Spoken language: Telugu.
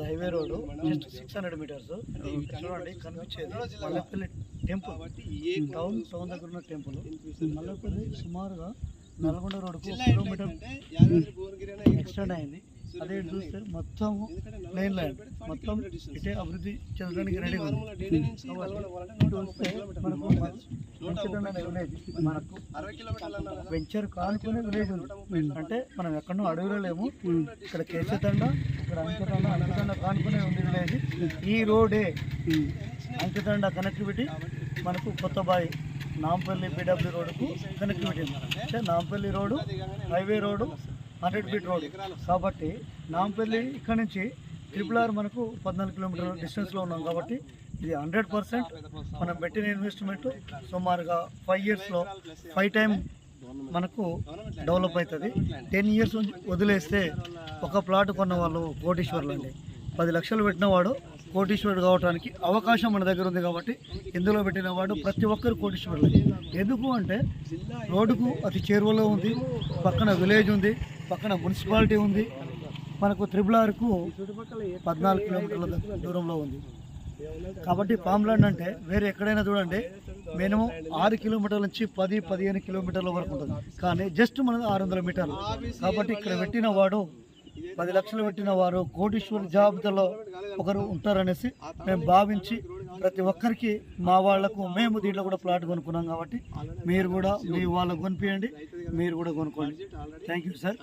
Highway road just 600 metres. చూడండి కనిపించేది మల్లెపల్లి టెంపుల్, టౌన్ దగ్గర ఉన్న టెంపుల్. మల్లెపల్లి సుమారుగా నల్గొండ రోడ్డుకు 1 కిలోమీటర్ ఎక్స్టెండ్ అయింది. అదే చూస్తే మొత్తం ప్లెయిన్ ల్యాండ్, మొత్తం ఇటే అభివృద్ధి చెందడానికి రెడీగా ఉంది. మనకు విలేజ్, మనకు వెంచర్ కానుకునే విలేజ్ ఉంది. అంటే మనం ఎక్కడో అడవిలో లేము. ఇక్కడ కేశతండ, ఇక్కడ అంకెతండ కానుకునే ఉంది విలేజ్. ఈ రోడే అంకెతండ కనెక్టివిటీ మనకు కొత్తబాయి నాంపల్లి బీడబ్ల్యూ రోడ్డుకు కనెక్టివిటీ ఉంది. అంటే Nampally road highway road 100 feet road కాబట్టి నాంపల్లి ఇక్కడ నుంచి RRR మనకు 14 కిలోమీటర్ల డిస్టెన్స్లో ఉన్నాం. కాబట్టి ఇది 100% మనం పెట్టిన ఇన్వెస్ట్మెంట్ సుమారుగా 5 ఇయర్స్లో 5 టైమ్ మనకు డెవలప్ అవుతుంది. 10 ఇయర్స్ వదిలేస్తే ఒక ప్లాట్ కొన్న వాళ్ళు కోటీశ్వర్లు అండి. 10 లక్షలు పెట్టిన వాడు కోటీశ్వరుడు కావడానికి అవకాశం మన దగ్గర ఉంది. కాబట్టి ఇందులో పెట్టిన వాడు ప్రతి ఒక్కరు కోటీశ్వరులు. ఎందుకు అంటే రోడ్డుకు అతి చేరువలో ఉంది, పక్కన విలేజ్ ఉంది, పక్కన మున్సిపాలిటీ ఉంది. మనకు RRRకు 14 కిలోమీటర్ల దూరంలో ఉంది. కాబట్టి ఫామ్ ల్యాండ్ అంటే వేరే ఎక్కడైనా చూడండి మినిమం 6 కిలోమీటర్ల నుంచి 10-15 కిలోమీటర్ల వరకు ఉంటుంది. కానీ జస్ట్ మనది 600 మీటర్లు. కాబట్టి ఇక్కడ పెట్టిన వాడు 10 లక్షలు పెట్టిన వారు కోటీశ్వరు జాబితాలో ఒకరు ఉంటారనేసి మేము భావించి ప్రతి ఒక్కరికి మా వాళ్లకు మేము దీంట్లో కూడా ప్లాట్ కొనుక్కున్నాం. కాబట్టి మీరు కూడా మీ వాళ్ళకు కొనిపించండి, మీరు కూడా కొనుక్కోండి. Thank you sir.